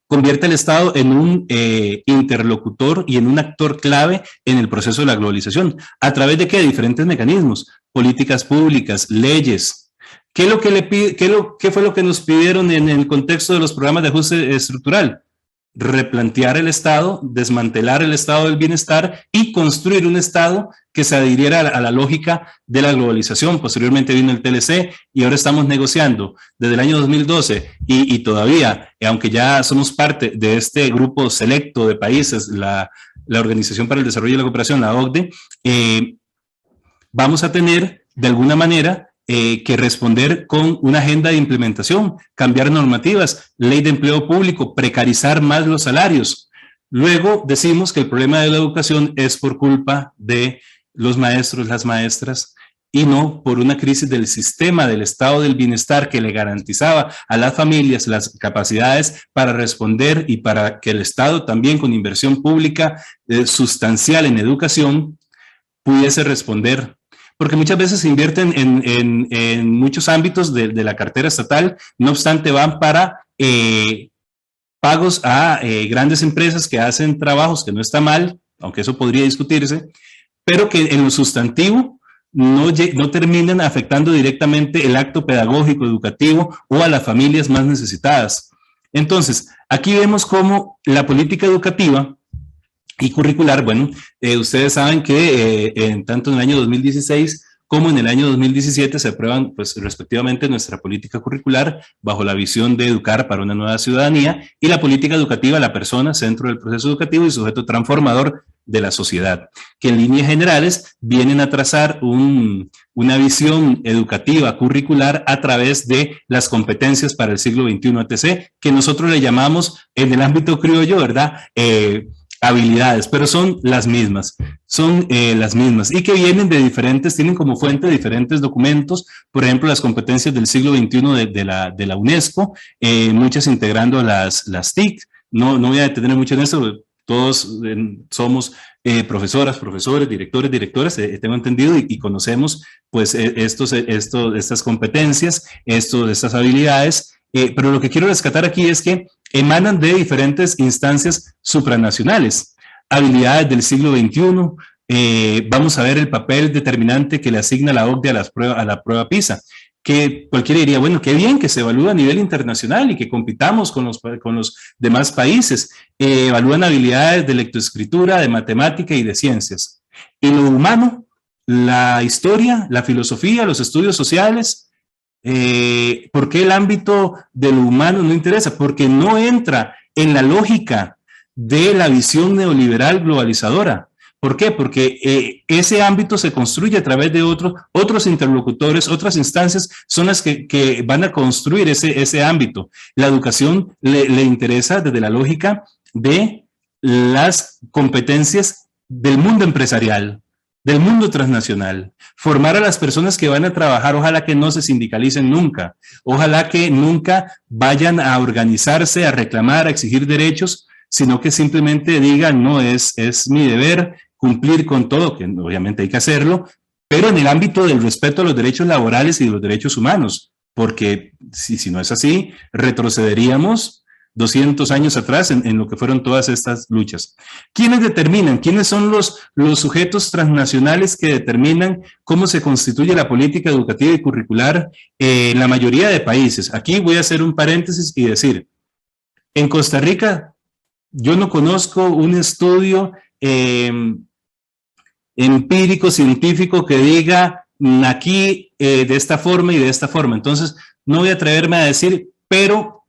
convierte al Estado en un interlocutor y en un actor clave en el proceso de la globalización. ¿A través de qué? Diferentes mecanismos, políticas públicas, leyes. ¿Qué fue lo que nos pidieron en el contexto de los programas de ajuste estructural? Replantear el Estado, desmantelar el Estado del bienestar y construir un Estado que se adhiriera a la lógica de la globalización. Posteriormente vino el TLC y ahora estamos negociando desde el año 2012 y todavía, aunque ya somos parte de este grupo selecto de países, la Organización para el Desarrollo y la Cooperación, la OCDE, vamos a tener de alguna manera que responder con una agenda de implementación, cambiar normativas, ley de empleo público, precarizar más los salarios. Luego decimos que el problema de la educación es por culpa de los maestros, las maestras, y no por una crisis del sistema del estado del bienestar que le garantizaba a las familias las capacidades para responder y para que el Estado también con inversión pública sustancial en educación pudiese responder. Porque muchas veces se invierten en muchos ámbitos de la cartera estatal, no obstante van para pagos a grandes empresas que hacen trabajos que no está mal, aunque eso podría discutirse, pero que en lo sustantivo no terminan afectando directamente el acto pedagógico, educativo o a las familias más necesitadas. Entonces, aquí vemos cómo la política educativa y curricular, bueno, ustedes saben que tanto en el año 2016 como en el año 2017 se aprueban, pues, respectivamente nuestra política curricular bajo la visión de educar para una nueva ciudadanía y la política educativa, la persona, centro del proceso educativo y sujeto transformador de la sociedad, que en líneas generales vienen a trazar una visión educativa curricular a través de las competencias para el siglo XXI ATC, que nosotros le llamamos en el ámbito criollo, ¿verdad?, habilidades, pero son las mismas y que vienen de diferentes, tienen como fuente diferentes documentos, por ejemplo, las competencias del siglo XXI de la UNESCO, muchas integrando las TIC, no voy a detener mucho en eso, todos somos profesoras, profesores, directoras, tengo entendido, y conocemos pues estas competencias, estas habilidades, pero lo que quiero rescatar aquí es que emanan de diferentes instancias supranacionales, habilidades del siglo XXI, vamos a ver el papel determinante que le asigna la OCDE a la prueba PISA, que cualquiera diría, bueno, qué bien que se evalúa a nivel internacional y que compitamos con los demás países, evalúan habilidades de lectoescritura, de matemática y de ciencias. Y lo humano, la historia, la filosofía, los estudios sociales, ¿por qué el ámbito de lo humano no interesa? Porque no entra en la lógica de la visión neoliberal globalizadora. ¿Por qué? Porque ese ámbito se construye a través de otros interlocutores, otras instancias son las que van a construir ese ámbito. La educación le interesa desde la lógica de las competencias del mundo empresarial, del mundo transnacional, formar a las personas que van a trabajar, ojalá que no se sindicalicen nunca, ojalá que nunca vayan a organizarse, a reclamar, a exigir derechos, sino que simplemente digan, no, es mi deber cumplir con todo, que obviamente hay que hacerlo, pero en el ámbito del respeto a los derechos laborales y de los derechos humanos, porque si no es así, retrocederíamos 200 años atrás en lo que fueron todas estas luchas. ¿Quiénes determinan? ¿Quiénes son los sujetos transnacionales que determinan cómo se constituye la política educativa y curricular en la mayoría de países? Aquí voy a hacer un paréntesis y decir, en Costa Rica yo no conozco un estudio empírico, científico que diga aquí de esta forma y de esta forma. Entonces, no voy a atreverme a decir, pero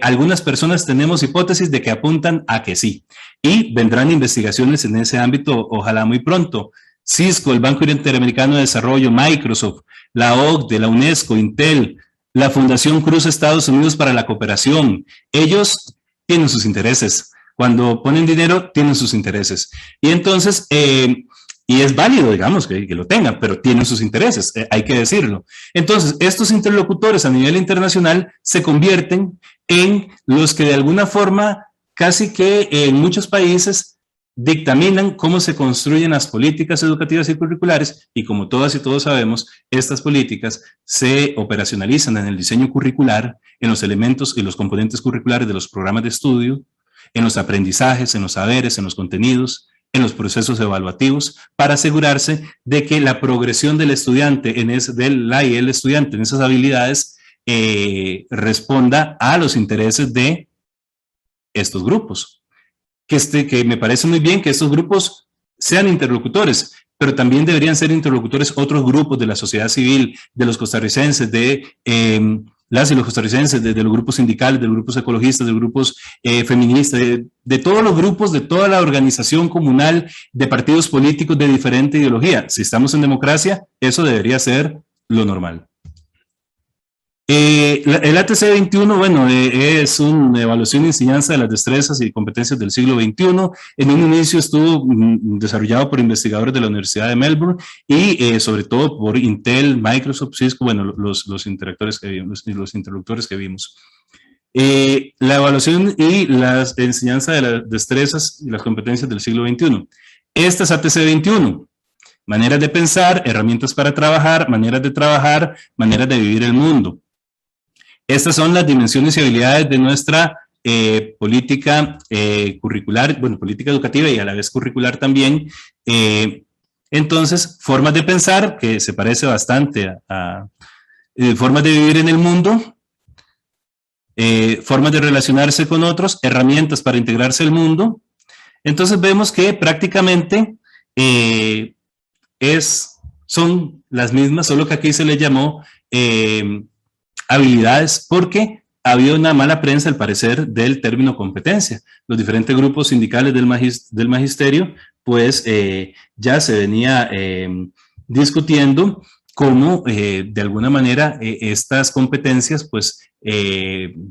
algunas personas tenemos hipótesis de que apuntan a que sí. Y vendrán investigaciones en ese ámbito, ojalá muy pronto. Cisco, el Banco Interamericano de Desarrollo, Microsoft, la OCDE, la UNESCO, Intel, la Fundación Cruz Estados Unidos para la Cooperación. Ellos tienen sus intereses. Cuando ponen dinero, tienen sus intereses. Y entonces, y es válido, digamos, que lo tengan, pero tienen sus intereses, hay que decirlo. Entonces, estos interlocutores a nivel internacional se convierten en los que de alguna forma, casi que en muchos países, dictaminan cómo se construyen las políticas educativas y curriculares, y como todas y todos sabemos, estas políticas se operacionalizan en el diseño curricular, en los elementos y los componentes curriculares de los programas de estudio, en los aprendizajes, en los saberes, en los contenidos, en los procesos evaluativos, para asegurarse de que la progresión del estudiante, en esas habilidades, responda a los intereses de estos grupos. Que me parece muy bien que estos grupos sean interlocutores, pero también deberían ser interlocutores otros grupos de la sociedad civil, de los costarricenses, de las y los costarricenses, de los grupos sindicales, de los grupos ecologistas, de los grupos feministas, de todos los grupos, de toda la organización comunal, de partidos políticos de diferente ideología. Si estamos en democracia, eso debería ser lo normal. El ATC 21, bueno, es una evaluación y enseñanza de las destrezas y competencias del siglo XXI. En un inicio estuvo desarrollado por investigadores de la Universidad de Melbourne y sobre todo por Intel, Microsoft, Cisco, bueno, los interlocutores que vimos. La evaluación y la enseñanza de las destrezas y las competencias del siglo XXI. Esta es ATC 21. Maneras de pensar, herramientas para trabajar, maneras de vivir el mundo. Estas son las dimensiones y habilidades de nuestra política curricular, bueno, política educativa y a la vez curricular también. Entonces, formas de pensar que se parece bastante a formas de vivir en el mundo, formas de relacionarse con otros, herramientas para integrarse al mundo. Entonces vemos que prácticamente son las mismas, solo que aquí se le llamó habilidades porque había una mala prensa al parecer del término competencia. Los diferentes grupos sindicales del magisterio pues ya se venía discutiendo cómo de alguna manera estas competencias pues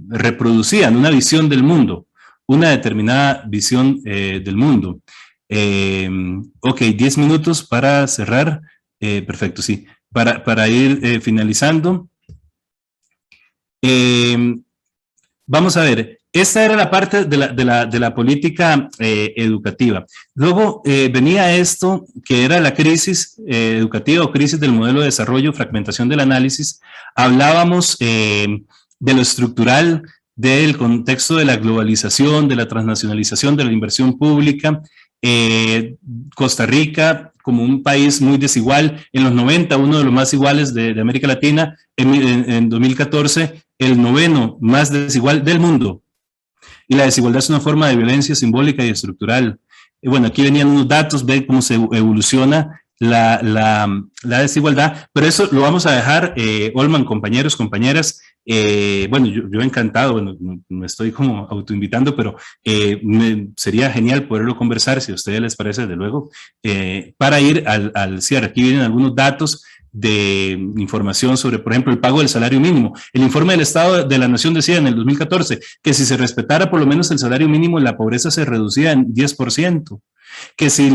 reproducían una visión del mundo, una determinada visión del mundo. Ok, 10 minutos para cerrar. Perfecto, sí. Para ir finalizando. Vamos a ver, esta era la parte de la política educativa. Luego venía esto que era la crisis educativa o crisis del modelo de desarrollo, fragmentación del análisis. Hablábamos de lo estructural, del contexto de la globalización, de la transnacionalización, de la inversión pública. Costa Rica como un país muy desigual, en los 90 uno de los más iguales de América Latina, en 2014 el 9º más desigual del mundo. Y la desigualdad es una forma de violencia simbólica y estructural. Y bueno, aquí venían unos datos, ven cómo se evoluciona la desigualdad, pero eso lo vamos a dejar, Olman, compañeros, compañeras. Bueno, yo encantado, bueno, me estoy como autoinvitando, pero sería genial poderlo conversar, si a ustedes les parece, desde luego, para ir al cierre. Aquí vienen algunos datos de información sobre, por ejemplo, el pago del salario mínimo. El informe del Estado de la Nación decía en el 2014 que si se respetara por lo menos el salario mínimo, la pobreza se reducía en 10%. Que si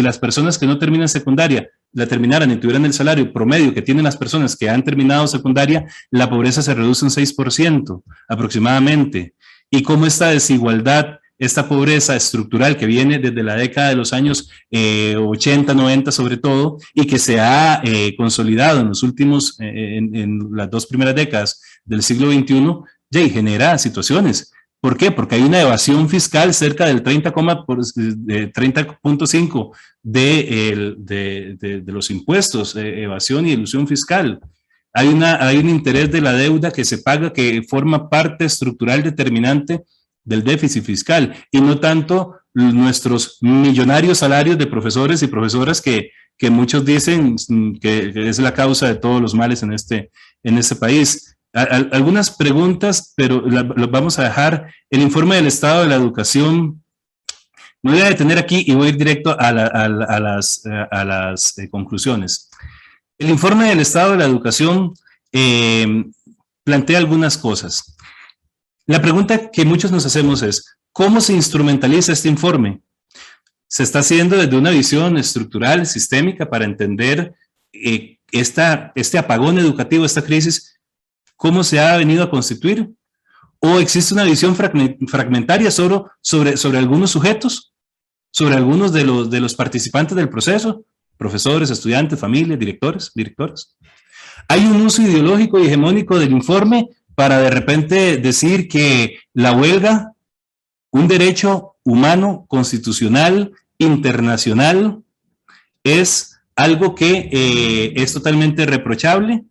las personas que no terminan secundaria la terminaran y tuvieran el salario promedio que tienen las personas que han terminado secundaria, la pobreza se reduce un 6% aproximadamente. Y cómo esta desigualdad, esta pobreza estructural que viene desde la década de los años 80, 90 sobre todo, y que se ha consolidado en los últimos, en las 2 primeras décadas del siglo XXI, ya genera situaciones. ¿Por qué? Porque hay una evasión fiscal cerca del 30,5% de los impuestos, evasión y elusión fiscal. Hay un interés de la deuda que se paga que forma parte estructural determinante del déficit fiscal y no tanto nuestros millonarios salarios de profesores y profesoras que muchos dicen que es la causa de todos los males en este país. Algunas preguntas, pero las vamos a dejar. El informe del estado de la educación, me voy a detener aquí y voy a ir directo a las conclusiones. El informe del estado de la educación plantea algunas cosas. La pregunta que muchos nos hacemos es, ¿cómo se instrumentaliza este informe? Se está haciendo desde una visión estructural, sistémica, para entender este apagón educativo, esta crisis, ¿cómo se ha venido a constituir? ¿O existe una visión fragmentaria sobre algunos sujetos, sobre algunos de los participantes del proceso, profesores, estudiantes, familias, directores? ¿Hay un uso ideológico y hegemónico del informe para de repente decir que la huelga, un derecho humano, constitucional, internacional, es algo que es totalmente reprochable?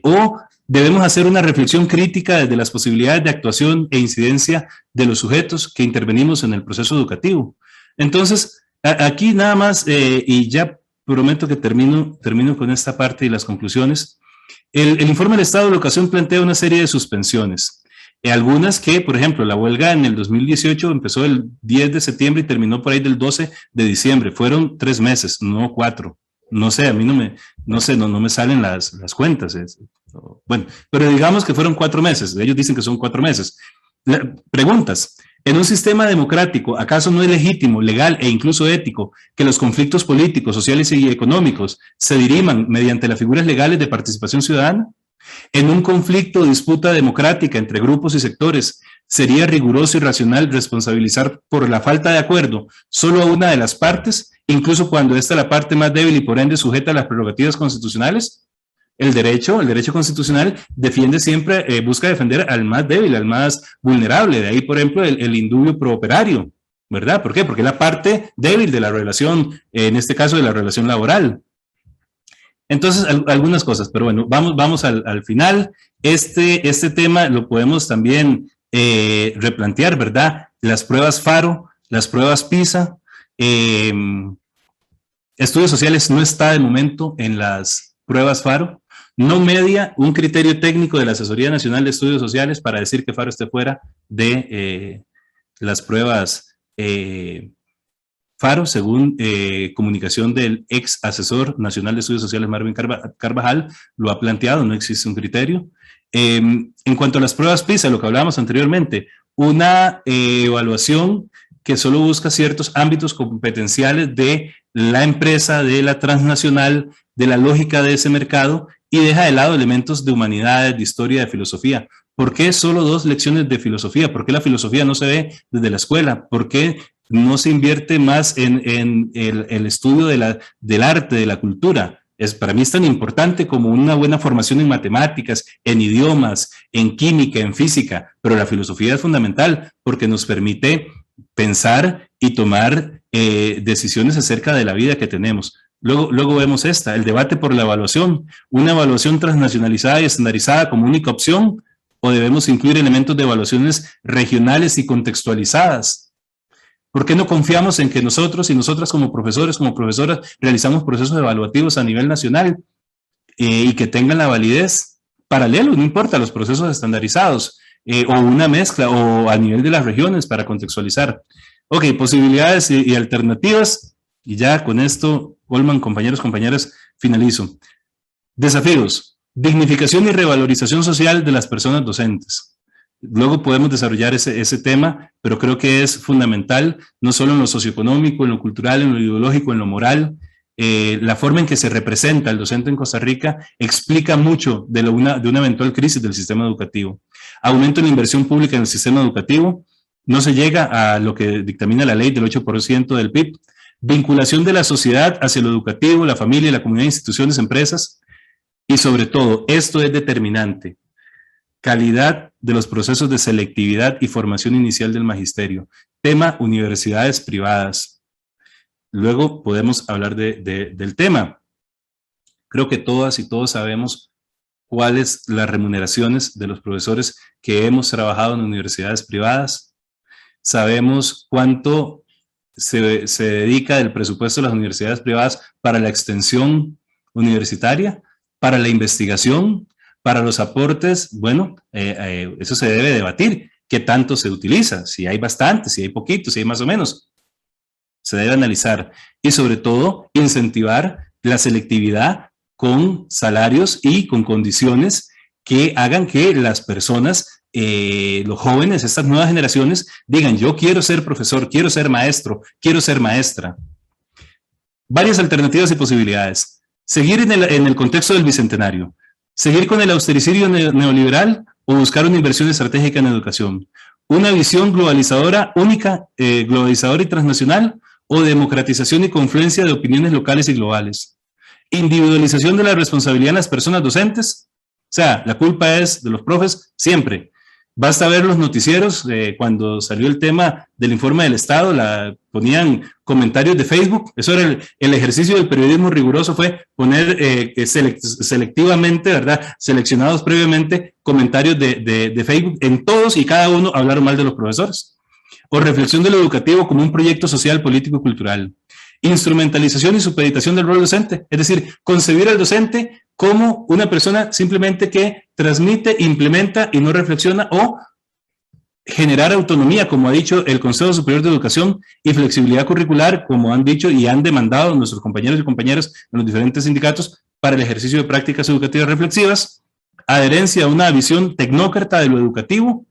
¿O debemos hacer una reflexión crítica desde las posibilidades de actuación e incidencia de los sujetos que intervenimos en el proceso educativo? Entonces, aquí nada más, y ya prometo que termino con esta parte y las conclusiones. El informe del Estado de la Educación plantea una serie de suspensiones. Algunas que, por ejemplo, la huelga en el 2018 empezó el 10 de septiembre y terminó por ahí del 12 de diciembre. Fueron 3 meses, no 4. No sé, a mí no me salen las cuentas. Bueno, pero digamos que fueron 4 meses. Ellos dicen que son 4 meses. Preguntas. En un sistema democrático, ¿acaso no es legítimo, legal e incluso ético que los conflictos políticos, sociales y económicos se diriman mediante las figuras legales de participación ciudadana? En un conflicto o disputa democrática entre grupos y sectores, ¿sería riguroso y racional responsabilizar por la falta de acuerdo solo a una de las partes, incluso cuando esta es la parte más débil y por ende sujeta a las prerrogativas constitucionales? El derecho constitucional defiende siempre, busca defender al más débil, al más vulnerable. De ahí, por ejemplo, el indubio pro operario, ¿verdad? ¿Por qué? Porque es la parte débil de la relación, en este caso de la relación laboral. Entonces, algunas cosas, pero bueno, vamos al final. Este tema lo podemos también replantear, ¿verdad? Las pruebas FARO, las pruebas PISA, estudios sociales no está de momento en las pruebas FARO, no media un criterio técnico de la Asesoría Nacional de Estudios Sociales para decir que FARO esté fuera de las pruebas FARO, según comunicación del ex asesor nacional de estudios sociales Marvin Carvajal, lo ha planteado, no existe un criterio. En cuanto a las pruebas PISA, lo que hablábamos anteriormente, una evaluación que solo busca ciertos ámbitos competenciales de la empresa, de la transnacional, de la lógica de ese mercado y deja de lado elementos de humanidades, de historia, de filosofía. ¿Por qué solo 2 lecciones de filosofía? ¿Por qué la filosofía no se ve desde la escuela? ¿Por qué no se invierte más en el estudio del arte, de la cultura? Para mí es tan importante como una buena formación en matemáticas, en idiomas, en química, en física, pero la filosofía es fundamental porque nos permite pensar y tomar decisiones acerca de la vida que tenemos. Luego vemos el debate por la evaluación, una evaluación transnacionalizada y estandarizada como única opción, o debemos incluir elementos de evaluaciones regionales y contextualizadas. ¿Por qué no confiamos en que nosotros y nosotras como profesores, como profesoras, realizamos procesos evaluativos a nivel nacional y que tengan la validez paralelo, no importa, los procesos estandarizados, o una mezcla, o a nivel de las regiones para contextualizar? Ok, posibilidades y alternativas, y ya con esto, Goldman, compañeros, compañeras, finalizo. Desafíos: dignificación y revalorización social de las personas docentes. Luego podemos desarrollar ese tema, pero creo que es fundamental, no solo en lo socioeconómico, en lo cultural, en lo ideológico, en lo moral. La forma en que se representa el docente en Costa Rica explica mucho de una eventual crisis del sistema educativo. Aumento en la inversión pública en el sistema educativo, no se llega a lo que dictamina la ley del 8% del PIB. Vinculación de la sociedad hacia lo educativo, la familia, la comunidad, instituciones, empresas. Y sobre todo, esto es determinante, calidad de los procesos de selectividad y formación inicial del magisterio. Tema: universidades privadas. Luego podemos hablar del tema. Creo que todas y todos sabemos cuáles las remuneraciones de los profesores que hemos trabajado en universidades privadas. Sabemos cuánto se dedica del presupuesto de las universidades privadas para la extensión universitaria, para la investigación, para los aportes. Bueno, eso se debe debatir. ¿Qué tanto se utiliza? Si hay bastante, si hay poquito, si hay más o menos. Se debe analizar y sobre todo incentivar la selectividad con salarios y con condiciones que hagan que las personas, los jóvenes, estas nuevas generaciones, digan: yo quiero ser profesor, quiero ser maestro, quiero ser maestra. Varias alternativas y posibilidades. Seguir en el contexto del Bicentenario. Seguir con el austericidio neoliberal o buscar una inversión estratégica en educación. Una visión globalizadora única, globalizadora y transnacional, o democratización y confluencia de opiniones locales y globales. Individualización de la responsabilidad en las personas docentes. O sea, la culpa es de los profes siempre. Basta ver los noticieros, cuando salió el tema del informe del Estado, ponían comentarios de Facebook. Eso era el ejercicio del periodismo riguroso, fue poner selectivamente, ¿verdad?, seleccionados previamente, comentarios de Facebook. En todos y cada uno hablaron mal de los profesores. O reflexión de lo educativo como un proyecto social, político y cultural. Instrumentalización y supeditación del rol docente, es decir, concebir al docente como una persona simplemente que transmite, implementa y no reflexiona, o generar autonomía, como ha dicho el Consejo Superior de Educación, y flexibilidad curricular, como han dicho y han demandado nuestros compañeros y compañeras en los diferentes sindicatos, para el ejercicio de prácticas educativas reflexivas. Adherencia a una visión tecnócrata de lo educativo,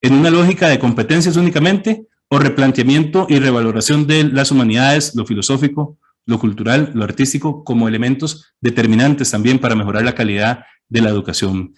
en una lógica de competencias únicamente, o replanteamiento y revaloración de las humanidades, lo filosófico, lo cultural, lo artístico, como elementos determinantes también para mejorar la calidad de la educación.